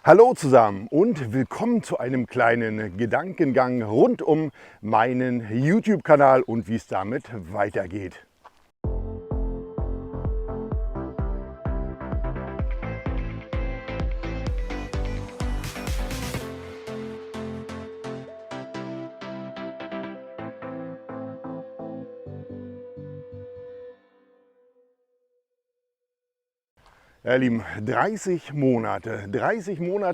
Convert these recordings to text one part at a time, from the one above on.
Hallo zusammen und willkommen zu einem kleinen Gedankengang rund um meinen YouTube-Kanal und wie es damit weitergeht. Ja, ihr Lieben, 30 Monate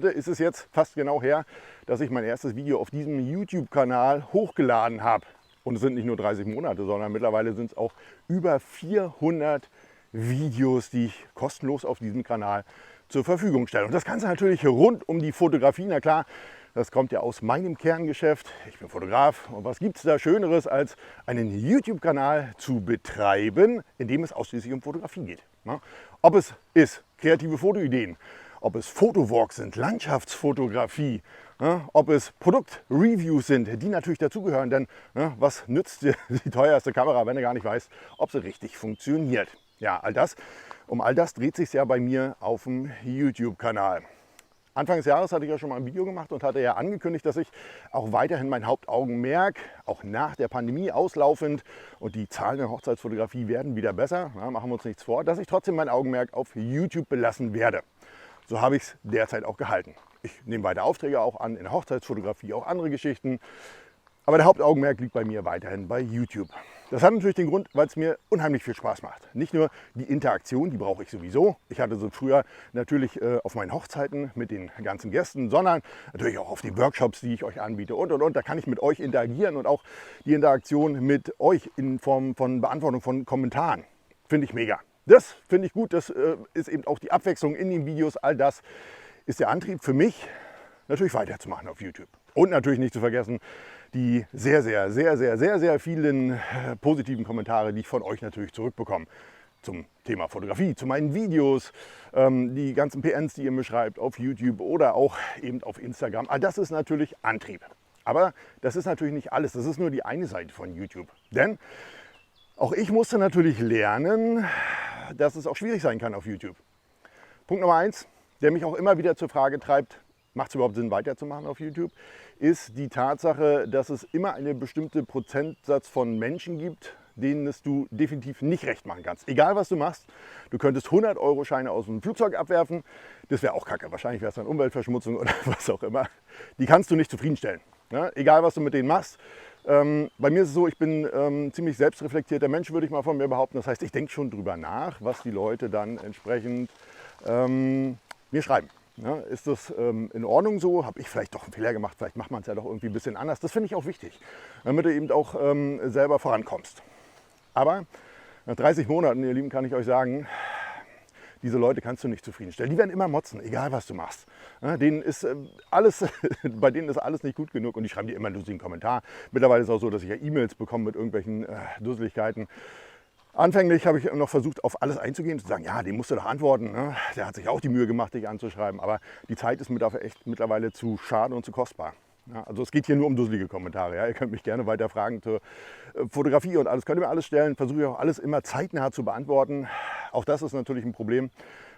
ist es jetzt fast genau her, dass ich mein erstes Video auf diesem YouTube-Kanal hochgeladen habe. Und es sind nicht nur 30 Monate, sondern mittlerweile sind es auch über 400 Videos, die ich kostenlos auf diesem Kanal zur Verfügung stelle. Und das Ganze natürlich rund um die Fotografie. Na klar, das kommt ja aus meinem Kerngeschäft. Ich bin Fotograf und was gibt es da Schöneres, als einen YouTube-Kanal zu betreiben, in dem es ausschließlich um Fotografie geht. Ob es ist kreative Fotoideen, ob es Fotowalks sind, Landschaftsfotografie, ob es Produktreviews sind, die natürlich dazugehören. Denn was nützt dir die teuerste Kamera, wenn du gar nicht weißt, ob sie richtig funktioniert? Ja, um all das dreht sich ja bei mir auf dem YouTube-Kanal. Anfang des Jahres hatte ich ja schon mal ein Video gemacht und hatte ja angekündigt, dass ich auch weiterhin mein Hauptaugenmerk, auch nach der Pandemie auslaufend, und die Zahlen der Hochzeitsfotografie werden wieder besser, machen wir uns nichts vor, dass ich trotzdem mein Augenmerk auf YouTube belassen werde. So habe ich es derzeit auch gehalten. Ich nehme weiter Aufträge auch an in der Hochzeitsfotografie, auch andere Geschichten. Aber der Hauptaugenmerk liegt bei mir weiterhin bei YouTube. Das hat natürlich den Grund, weil es mir unheimlich viel Spaß macht. Nicht nur die Interaktion, die brauche ich sowieso. Ich hatte so früher natürlich auf meinen Hochzeiten mit den ganzen Gästen, sondern natürlich auch auf die Workshops, die ich euch anbiete und. Da kann ich mit euch interagieren und auch die Interaktion mit euch in Form von Beantwortung von Kommentaren. Finde ich mega. Das finde ich gut. Das ist eben auch die Abwechslung in den Videos. All das ist der Antrieb für mich, natürlich weiterzumachen auf YouTube. Und natürlich nicht zu vergessen, die sehr vielen positiven Kommentare, die ich von euch natürlich zurückbekomme. Zum Thema Fotografie, zu meinen Videos, die ganzen PNs, die ihr mir schreibt auf YouTube oder auch eben auf Instagram. All das ist natürlich Antrieb. Aber das ist natürlich nicht alles. Das ist nur die eine Seite von YouTube. Denn auch ich musste natürlich lernen, dass es auch schwierig sein kann auf YouTube. Punkt Nummer 1, der mich auch immer wieder zur Frage treibt, macht es überhaupt Sinn, weiterzumachen auf YouTube, ist die Tatsache, dass es immer einen bestimmten Prozentsatz von Menschen gibt, denen es du definitiv nicht recht machen kannst. Egal was du machst, du könntest 100-Euro-Scheine aus dem Flugzeug abwerfen, das wäre auch kacke, wahrscheinlich wäre es dann Umweltverschmutzung oder was auch immer. Die kannst du nicht zufriedenstellen, ne? Egal was du mit denen machst. Bei mir ist es so, ich bin ziemlich selbstreflektierter Mensch, würde ich mal von mir behaupten. Das heißt, ich denke schon drüber nach, was die Leute dann entsprechend mir schreiben. Ja, ist das in Ordnung so? Habe ich vielleicht doch einen Fehler gemacht? Vielleicht macht man es ja doch irgendwie ein bisschen anders. Das finde ich auch wichtig, damit du eben auch selber vorankommst. Aber nach 30 Monaten, ihr Lieben, kann ich euch sagen, diese Leute kannst du nicht zufriedenstellen. Die werden immer motzen, egal was du machst. Ja, denen ist bei denen ist alles nicht gut genug und die schreiben dir immer einen lustigen Kommentar. Mittlerweile ist es auch so, dass ich ja E-Mails bekomme mit irgendwelchen Dusseligkeiten. Anfänglich habe ich noch versucht, auf alles einzugehen, zu sagen, ja, dem musst du doch antworten. Ne? Der hat sich auch die Mühe gemacht, dich anzuschreiben. Aber die Zeit ist mir dafür echt mittlerweile zu schade und zu kostbar. Ja, also es geht hier nur um dusselige Kommentare. Ja? Ihr könnt mich gerne weiter fragen zur Fotografie und alles. Könnt ihr mir alles stellen. Versuche ich auch alles immer zeitnah zu beantworten. Auch das ist natürlich ein Problem,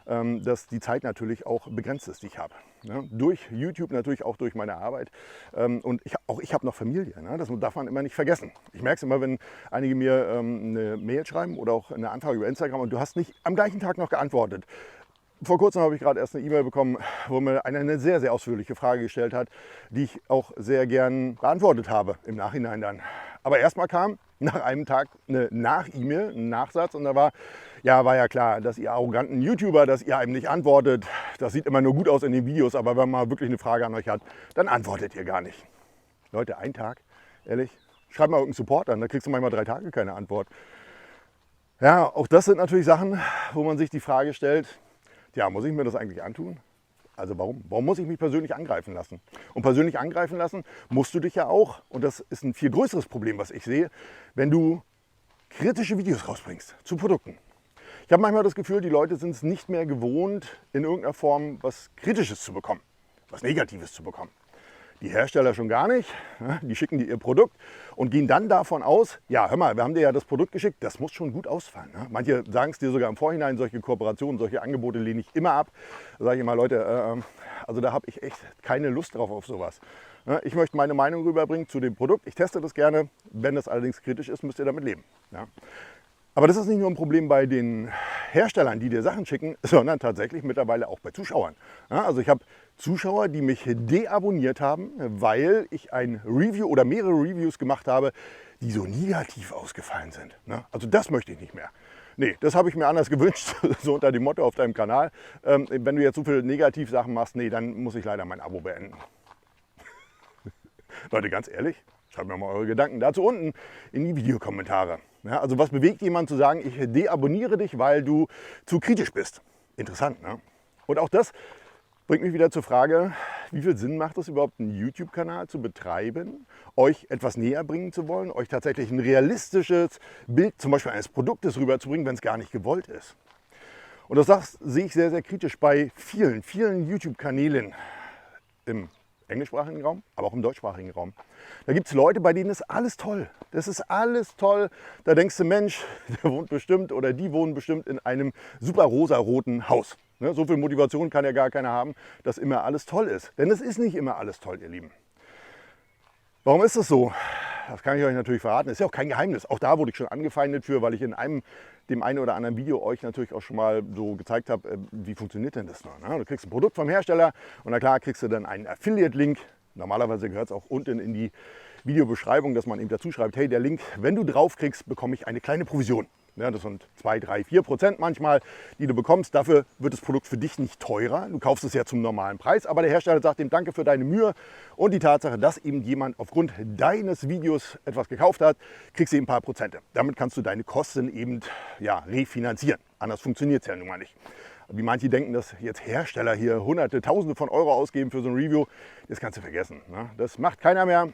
dass die Zeit natürlich auch begrenzt ist, die ich habe. Ne? Durch YouTube, natürlich auch durch meine Arbeit. Und ich habe noch Familie. Ne? Das darf man immer nicht vergessen. Ich merke es immer, wenn einige mir eine Mail schreiben oder auch eine Anfrage über Instagram und du hast nicht am gleichen Tag noch geantwortet. Vor kurzem habe ich gerade erst eine E-Mail bekommen, wo mir einer eine sehr ausführliche Frage gestellt hat, die ich auch sehr gern beantwortet habe im Nachhinein dann. Aber erstmal kam nach einem Tag eine Nach-E-Mail, ein Nachsatz und da war ja klar, dass ihr arroganten YouTuber, dass ihr einem nicht antwortet. Das sieht immer nur gut aus in den Videos, aber wenn man wirklich eine Frage an euch hat, dann antwortet ihr gar nicht. Leute, ein Tag, ehrlich, schreibt mal irgendeinen Support an, da kriegst du manchmal 3 Tage keine Antwort. Ja, auch das sind natürlich Sachen, wo man sich die Frage stellt, ja, muss ich mir das eigentlich antun? Also warum? Warum muss ich mich persönlich angreifen lassen? Und persönlich angreifen lassen musst du dich ja auch, und das ist ein viel größeres Problem, was ich sehe, wenn du kritische Videos rausbringst zu Produkten. Ich habe manchmal das Gefühl, die Leute sind es nicht mehr gewohnt, in irgendeiner Form was Kritisches zu bekommen, was Negatives zu bekommen. Die Hersteller schon gar nicht. Die schicken dir ihr Produkt und gehen dann davon aus, ja, hör mal, wir haben dir ja das Produkt geschickt, das muss schon gut ausfallen. Manche sagen es dir sogar im Vorhinein, solche Kooperationen, solche Angebote lehne ich immer ab. Da sage ich immer, Leute, also da habe ich echt keine Lust drauf auf sowas. Ich möchte meine Meinung rüberbringen zu dem Produkt. Ich teste das gerne. Wenn das allerdings kritisch ist, müsst ihr damit leben. Aber das ist nicht nur ein Problem bei den Herstellern, die dir Sachen schicken, sondern tatsächlich mittlerweile auch bei Zuschauern. Also ich habe Zuschauer, die mich deabonniert haben, weil ich ein Review oder mehrere Reviews gemacht habe, die so negativ ausgefallen sind. Also das möchte ich nicht mehr. Nee, das habe ich mir anders gewünscht, so unter dem Motto auf deinem Kanal. Wenn du jetzt so viele Negativsachen machst, nee, dann muss ich leider mein Abo beenden. Leute, ganz ehrlich, schreibt mir mal eure Gedanken dazu unten in die Videokommentare. Also was bewegt jemanden zu sagen, ich deabonniere dich, weil du zu kritisch bist? Interessant, ne? Und auch das bringt mich wieder zur Frage, wie viel Sinn macht es überhaupt, einen YouTube-Kanal zu betreiben, euch etwas näher bringen zu wollen, euch tatsächlich ein realistisches Bild zum Beispiel eines Produktes rüberzubringen, wenn es gar nicht gewollt ist. Und das sehe ich sehr, sehr kritisch bei vielen YouTube-Kanälen im englischsprachigen Raum, aber auch im deutschsprachigen Raum. Da gibt es Leute, bei denen ist alles toll. Das ist alles toll. Da denkst du, Mensch, der wohnt bestimmt oder die wohnen bestimmt in einem super rosaroten Haus. So viel Motivation kann ja gar keiner haben, dass immer alles toll ist. Denn es ist nicht immer alles toll, ihr Lieben. Warum ist das so? Das kann ich euch natürlich verraten. Das ist ja auch kein Geheimnis. Auch da wurde ich schon angefeindet für, weil ich in dem einen oder anderen Video euch natürlich auch schon mal so gezeigt habe, wie funktioniert denn das noch. Du kriegst ein Produkt vom Hersteller und na klar kriegst du dann einen Affiliate-Link. Normalerweise gehört es auch unten in die Videobeschreibung, dass man eben dazu schreibt, hey, der Link, wenn du draufkriegst, bekomme ich eine kleine Provision. Ja, das sind 2, 3, 4% manchmal, die du bekommst. Dafür wird das Produkt für dich nicht teurer. Du kaufst es ja zum normalen Preis, aber der Hersteller sagt ihm danke für deine Mühe und die Tatsache, dass eben jemand aufgrund deines Videos etwas gekauft hat, kriegst du eben ein paar Prozente. Damit kannst du deine Kosten eben refinanzieren. Anders funktioniert es ja nun mal nicht. Wie manche denken, dass jetzt Hersteller hier Hunderte, Tausende von Euro ausgeben für so ein Review, das kannst du vergessen. Das macht keiner mehr.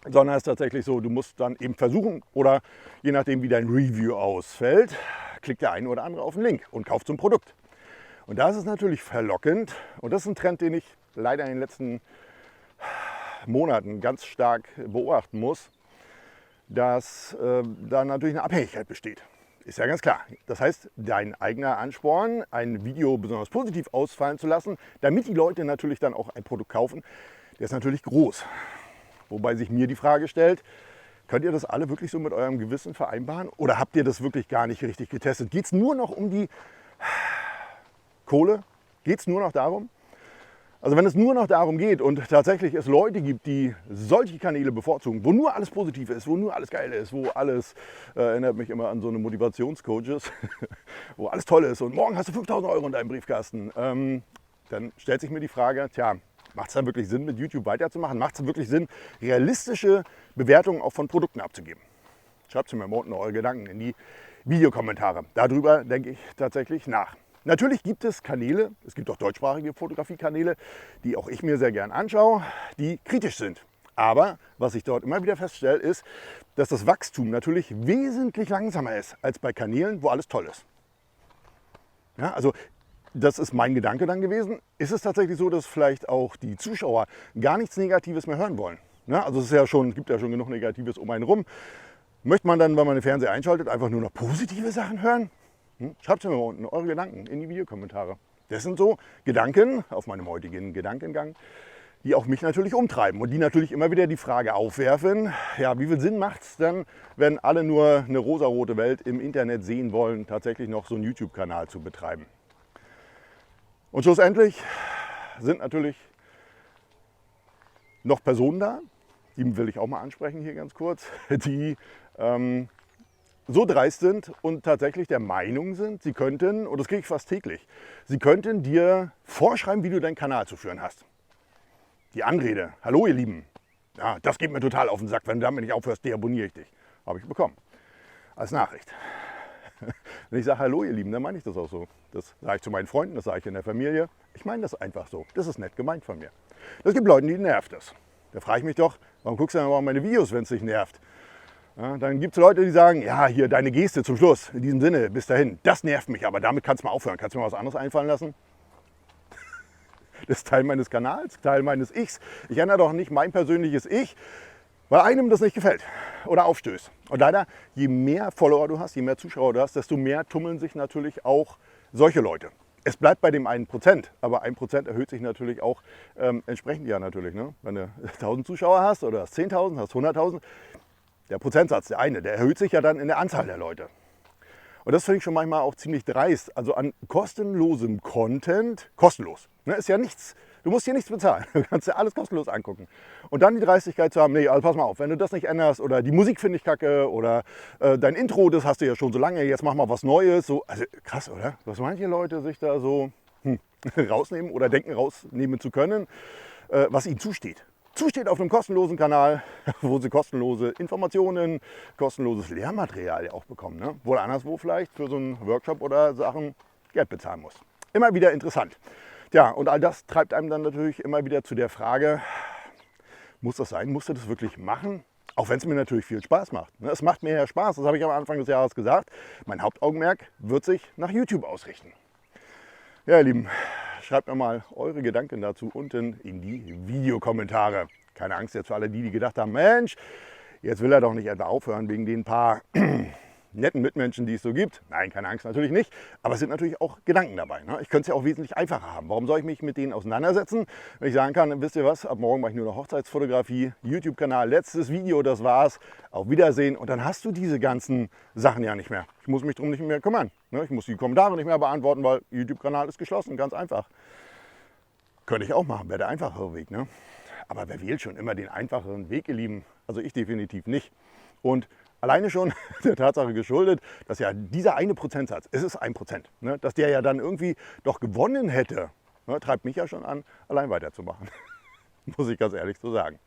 Sondern es ist tatsächlich so, du musst dann eben versuchen oder je nachdem wie dein Review ausfällt, klickt der eine oder andere auf den Link und kauft so ein Produkt. Und da ist es natürlich verlockend und das ist ein Trend, den ich leider in den letzten Monaten ganz stark beobachten muss, dass da natürlich eine Abhängigkeit besteht. Ist ja ganz klar. Das heißt, dein eigener Ansporn, ein Video besonders positiv ausfallen zu lassen, damit die Leute natürlich dann auch ein Produkt kaufen, der ist natürlich groß. Wobei sich mir die Frage stellt, könnt ihr das alle wirklich so mit eurem Gewissen vereinbaren? Oder habt ihr das wirklich gar nicht richtig getestet? Geht es nur noch um die Kohle? Geht es nur noch darum? Also wenn es nur noch darum geht und tatsächlich es Leute gibt, die solche Kanäle bevorzugen, wo nur alles positiv ist, wo nur alles geil ist, wo alles, erinnert mich immer an so eine Motivationscoaches, wo alles toll ist und morgen hast du 5.000 Euro in deinem Briefkasten, dann stellt sich mir die Frage, tja, macht es dann wirklich Sinn, mit YouTube weiterzumachen? Macht es wirklich Sinn, realistische Bewertungen auch von Produkten abzugeben? Schreibt mir mal unten eure Gedanken in die Videokommentare. Darüber denke ich tatsächlich nach. Natürlich gibt es Kanäle, es gibt auch deutschsprachige Fotografiekanäle, die auch ich mir sehr gern anschaue, die kritisch sind. Aber was ich dort immer wieder feststelle, ist, dass das Wachstum natürlich wesentlich langsamer ist als bei Kanälen, wo alles toll ist. Ja, also das ist mein Gedanke dann gewesen. Ist es tatsächlich so, dass vielleicht auch die Zuschauer gar nichts Negatives mehr hören wollen? Also es gibt ja schon genug Negatives um einen rum. Möchte man dann, wenn man den Fernseher einschaltet, einfach nur noch positive Sachen hören? Schreibt mir mal unten eure Gedanken in die Videokommentare. Das sind so Gedanken auf meinem heutigen Gedankengang, die auch mich natürlich umtreiben und die natürlich immer wieder die Frage aufwerfen, ja, wie viel Sinn macht es dann, wenn alle nur eine rosarote Welt im Internet sehen wollen, tatsächlich noch so einen YouTube-Kanal zu betreiben? Und schlussendlich sind natürlich noch Personen da, die will ich auch mal ansprechen hier ganz kurz, die so dreist sind und tatsächlich der Meinung sind, sie könnten, und das kriege ich fast täglich, sie könnten dir vorschreiben, wie du deinen Kanal zu führen hast. Die Anrede, hallo ihr Lieben, ja, das geht mir total auf den Sack, wenn du damit nicht aufhörst, deabonniere ich dich. Habe ich bekommen, als Nachricht. Wenn ich sage, hallo ihr Lieben, dann meine ich das auch so. Das sage ich zu meinen Freunden, das sage ich in der Familie. Ich meine das einfach so. Das ist nett gemeint von mir. Es gibt Leute, die nervt das. Da frage ich mich doch, warum guckst du dann mal meine Videos, wenn es dich nervt? Ja, dann gibt es Leute, die sagen, ja, hier deine Geste zum Schluss. In diesem Sinne, bis dahin. Das nervt mich, aber damit kannst du mal aufhören. Kannst du mir was anderes einfallen lassen? Das ist Teil meines Kanals, Teil meines Ichs. Ich ändere doch nicht mein persönliches Ich, weil einem das nicht gefällt oder aufstößt. Und leider, je mehr Follower du hast, je mehr Zuschauer du hast, desto mehr tummeln sich natürlich auch solche Leute. Es bleibt bei dem 1%, aber 1% erhöht sich natürlich auch entsprechend ja natürlich. Ne? Wenn du 1000 Zuschauer hast oder hast 10.000, hast 100.000, der Prozentsatz, der eine, der erhöht sich ja dann in der Anzahl der Leute. Und das finde ich schon manchmal auch ziemlich dreist. Also an kostenlosem Content, kostenlos, ne, ist ja nichts. Du musst hier nichts bezahlen, du kannst dir alles kostenlos angucken. Und dann die Dreistigkeit zu haben, nee, also pass mal auf, wenn du das nicht änderst oder die Musik finde ich kacke oder dein Intro, das hast du ja schon so lange, jetzt mach mal was Neues. So, also krass, oder? Was manche Leute sich da so rausnehmen oder denken rausnehmen zu können, was ihnen zusteht. Zusteht auf einem kostenlosen Kanal, wo sie kostenlose Informationen, kostenloses Lehrmaterial ja auch bekommen. Ne? Wohl anderswo vielleicht für so einen Workshop oder Sachen Geld bezahlen muss. Immer wieder interessant. Ja, und all das treibt einem dann natürlich immer wieder zu der Frage, muss das sein? Musst du das wirklich machen? Auch wenn es mir natürlich viel Spaß macht. Es macht mir ja Spaß, das habe ich am Anfang des Jahres gesagt. Mein Hauptaugenmerk wird sich nach YouTube ausrichten. Ja, ihr Lieben, schreibt mir mal eure Gedanken dazu unten in die Videokommentare. Keine Angst jetzt für alle die gedacht haben, Mensch, jetzt will er doch nicht etwa aufhören wegen den paar netten Mitmenschen, die es so gibt. Nein, keine Angst, natürlich nicht. Aber es sind natürlich auch Gedanken dabei. Ne? Ich könnte es ja auch wesentlich einfacher haben. Warum soll ich mich mit denen auseinandersetzen, wenn ich sagen kann, wisst ihr was, ab morgen mache ich nur noch Hochzeitsfotografie, YouTube-Kanal, letztes Video, das war's, auf Wiedersehen. Und dann hast du diese ganzen Sachen ja nicht mehr. Ich muss mich darum nicht mehr kümmern. Ne? Ich muss die Kommentare nicht mehr beantworten, weil YouTube-Kanal ist geschlossen, ganz einfach. Könnte ich auch machen, wäre der einfachere Weg. Ne? Aber wer wählt schon immer den einfacheren Weg, ihr Lieben? Also ich definitiv nicht. Und alleine schon der Tatsache geschuldet, dass ja dieser eine Prozentsatz, es ist 1%, ne, dass der ja dann irgendwie doch gewonnen hätte, ne, treibt mich ja schon an, allein weiterzumachen. Muss ich ganz ehrlich so sagen.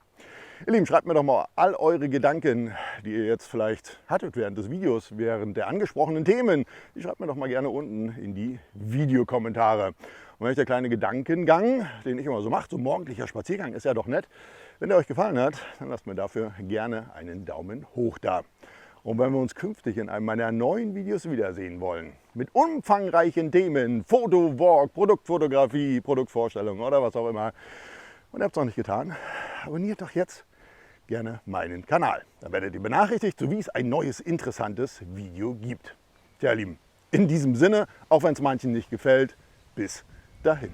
Ihr Lieben, schreibt mir doch mal all eure Gedanken, die ihr jetzt vielleicht hattet während des Videos, während der angesprochenen Themen. Die schreibt mir doch mal gerne unten in die Videokommentare. Und wenn euch der kleine Gedankengang, den ich immer so mache, so morgendlicher Spaziergang, ist ja doch nett. Wenn der euch gefallen hat, dann lasst mir dafür gerne einen Daumen hoch da. Und wenn wir uns künftig in einem meiner neuen Videos wiedersehen wollen, mit umfangreichen Themen, Fotowalk, Produktfotografie, Produktvorstellung oder was auch immer, und ihr habt es noch nicht getan, abonniert doch jetzt gerne meinen Kanal. Dann werdet ihr benachrichtigt, so wie es ein neues, interessantes Video gibt. Tja, ihr Lieben, in diesem Sinne, auch wenn es manchen nicht gefällt, bis dahin.